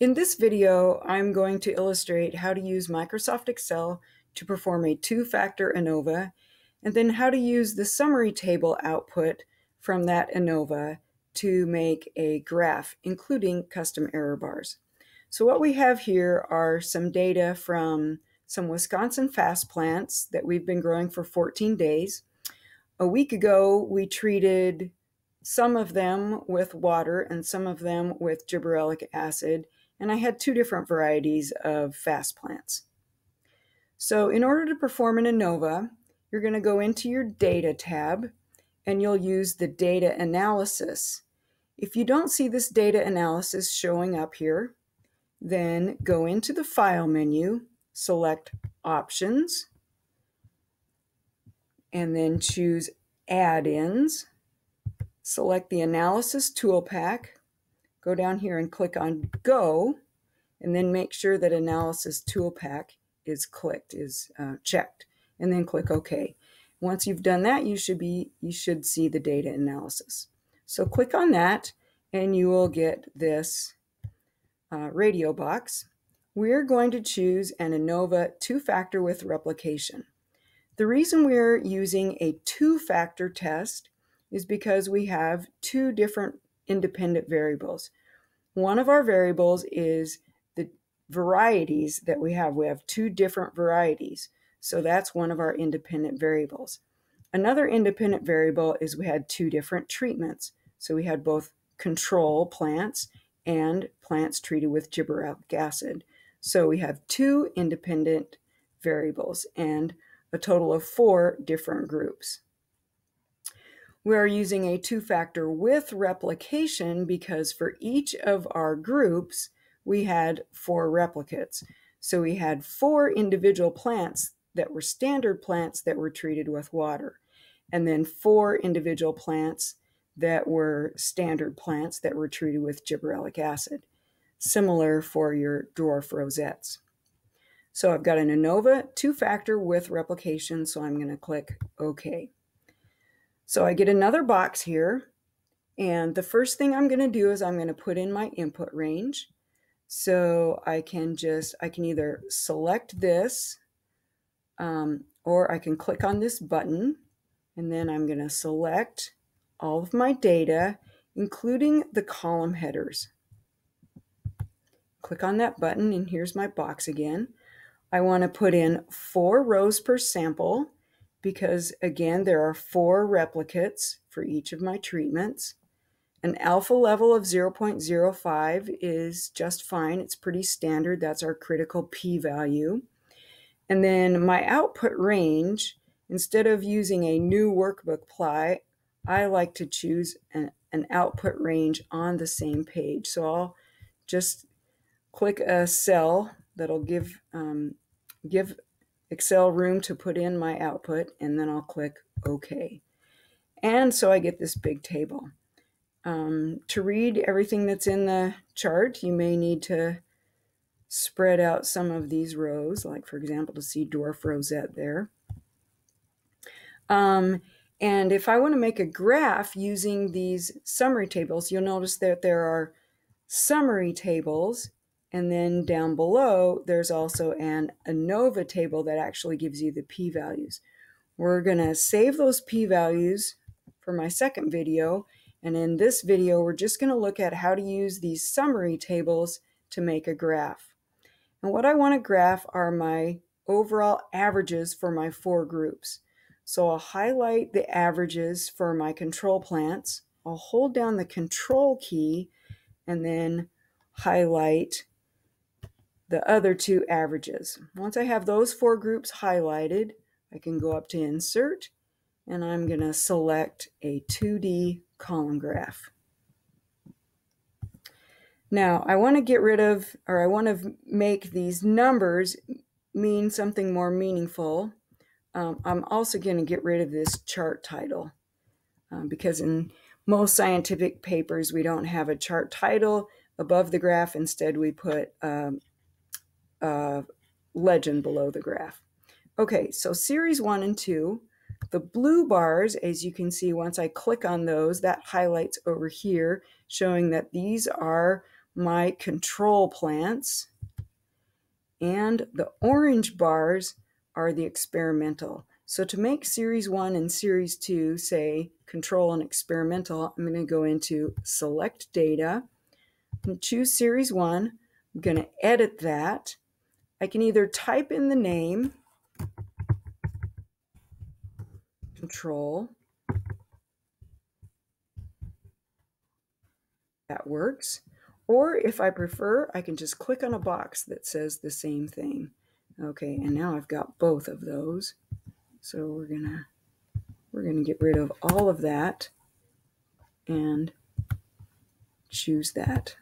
In this video, I'm going to illustrate how to use Microsoft Excel to perform a two-factor ANOVA, and then how to use the summary table output from that ANOVA to make a graph, including custom error bars. So what we have here are some data from some Wisconsin fast plants that we've been growing for 14 days. A week ago, we treated some of them with water and some of them with gibberellic acid, and I had two different varieties of fast plants. So in order to perform an ANOVA, you're going to go into your Data tab, and you'll use the Data Analysis. If you don't see this Data Analysis showing up here, then go into the File menu, select Options, and then choose Add-ins. Select the Analysis Toolpack, go down here and click on Go, and then make sure that Analysis Toolpack is checked, and then click OK. Once you've done that, you should see the data analysis. So click on that, and you will get this radio box. We're going to choose an ANOVA two-factor with replication. The reason we're using a two-factor test is because we have two different independent variables. One of our variables is the varieties that we have. We have two different varieties, so that's one of our independent variables. Another independent variable is we had two different treatments. So we had both control plants and plants treated with gibberellic acid. So we have two independent variables and a total of 4 different groups. We are using a two-factor with replication because for each of our groups, we had 4 replicates. So we had 4 individual plants that were standard plants that were treated with water, and then 4 individual plants that were standard plants that were treated with gibberellic acid. Similar for your dwarf rosettes. So I've got an ANOVA two-factor with replication, so I'm going to click OK. So I get another box here, and the first thing I'm going to do is I'm going to put in my input range. So I can either select this, or I can click on this button, and then I'm going to select all of my data, including the column headers. Click on that button, and here's my box again. I want to put in 4 rows per sample because, again, there are 4 replicates for each of my treatments. An alpha level of 0.05 is just fine. It's pretty standard. That's our critical p-value. And then my output range, instead of using a new workbook ply, I like to choose an output range on the same page. So I'll just click a cell that'll give Excel room to put in my output, and then I'll click OK. And so I get this big table. To read everything that's in the chart, you may need to spread out some of these rows, like for example, to see dwarf rosette there. And if I want to make a graph using these summary tables, you'll notice that there are summary tables, and then down below, there's also an ANOVA table that actually gives you the p-values. We're going to save those p-values for my second video, and in this video, we're just going to look at how to use these summary tables to make a graph. And what I want to graph are my overall averages for my 4 groups. So I'll highlight the averages for my control plants. I'll hold down the Control key and then highlight the other 2 averages. Once I have those 4 groups highlighted, I can go up to Insert, and I'm going to select a 2D column graph. Now, I want to get rid of, or I want to make these numbers mean something more meaningful. I'm also going to get rid of this chart title because in most scientific papers, we don't have a chart title above the graph. Instead, we put legend below the graph. Okay, so series 1 and 2, the blue bars, as you can see, once I click on those, that highlights over here, showing that these are my control plants, and the orange bars are the experimental. So to make series 1 and series 2 say control and experimental, I'm going to go into select data and choose series 1. I'm going to edit that. I can either type in the name, control, that works. Or if I prefer, I can just click on a box that says the same thing. Okay, and now I've got both of those. So we're gonna get rid of all of that and choose that.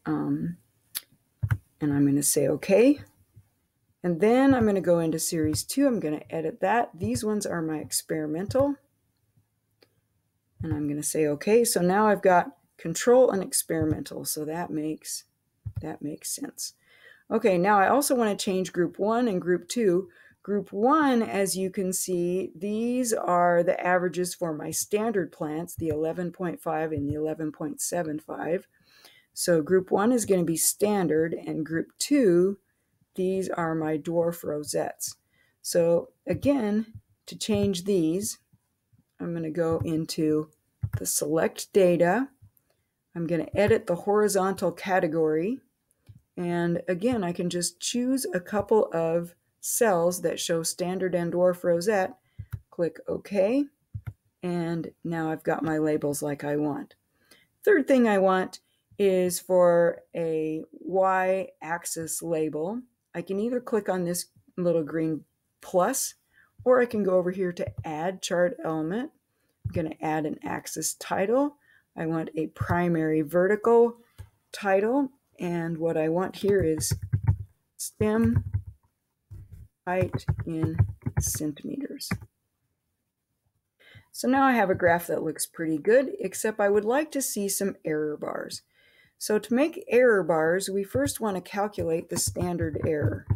And I'm going to say OK. And then I'm going to go into series 2. I'm going to edit that. These ones are my experimental. And I'm going to say OK. So now I've got control and experimental. So that makes sense. Okay, now I also want to change group 1 and group 2. Group 1, as you can see, these are the averages for my standard plants, the 11.5 and the 11.75. So group 1 is going to be standard, and group 2, these are my dwarf rosettes. So again, to change these, I'm going to go into the select data. I'm going to edit the horizontal category. And again, I can just choose a couple of cells that show standard and dwarf rosette, click OK, and now I've got my labels like I want. Third thing I want is for a y-axis label. I can either click on this little green plus, or I can go over here to add chart element. I'm going to add an axis title. I want a primary vertical title, and what I want here is stem height in centimeters. So now I have a graph that looks pretty good, except I would like to see some error bars. So to make error bars, we first want to calculate the standard error.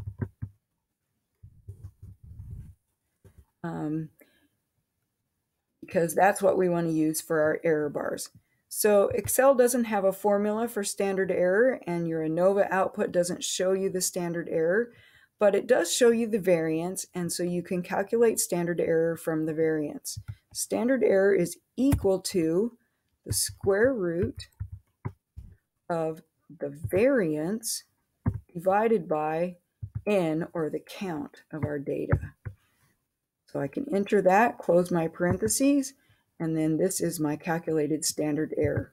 Because that's what we want to use for our error bars. So Excel doesn't have a formula for standard error, and your ANOVA output doesn't show you the standard error, but it does show you the variance, and so you can calculate standard error from the variance. Standard error is equal to the square root of the variance divided by n, or the count of our data. So I can enter that, close my parentheses, and then this is my calculated standard error.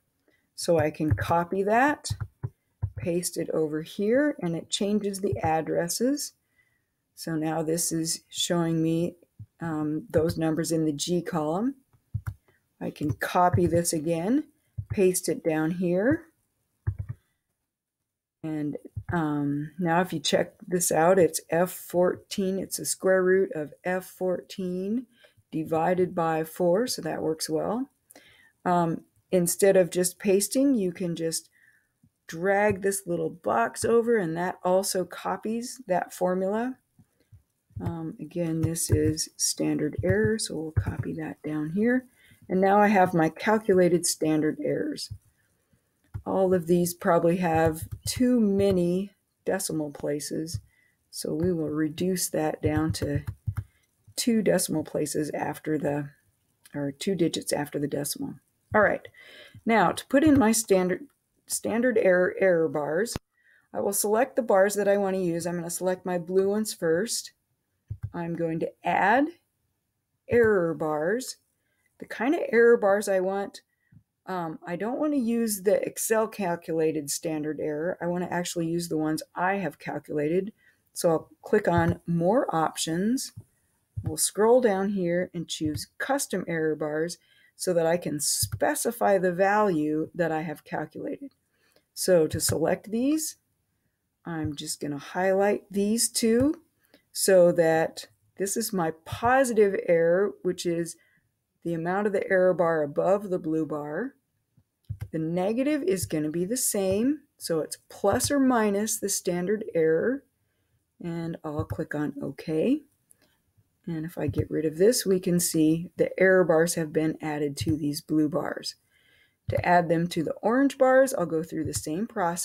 So I can copy that, paste it over here, and it changes the addresses. So now this is showing me those numbers in the G column. I can copy this again, paste it down here. And now if you check this out, it's F14. It's the square root of F14 divided by 4, so that works well. Instead of just pasting, you can just drag this little box over, and that also copies that formula. Again, this is standard error, so we'll copy that down here. And now I have my calculated standard errors. All of these probably have too many decimal places, so we will reduce that down to 2 decimal places after the, or 2 digits after the decimal. All right, now to put in my standard error bars, I will select the bars that I want to use. I'm going to select my blue ones first. I'm going to add error bars. The kind of error bars I want, I don't want to use the Excel calculated standard error. I want to actually use the ones I have calculated. So I'll click on More Options. We'll scroll down here and choose Custom Error Bars so that I can specify the value that I have calculated. So to select these, I'm just going to highlight these two so that this is my positive error, which is the amount of the error bar above the blue bar. The negative is going to be the same, so it's plus or minus the standard error. And I'll click on OK. And if I get rid of this, we can see the error bars have been added to these blue bars. To add them to the orange bars, I'll go through the same process.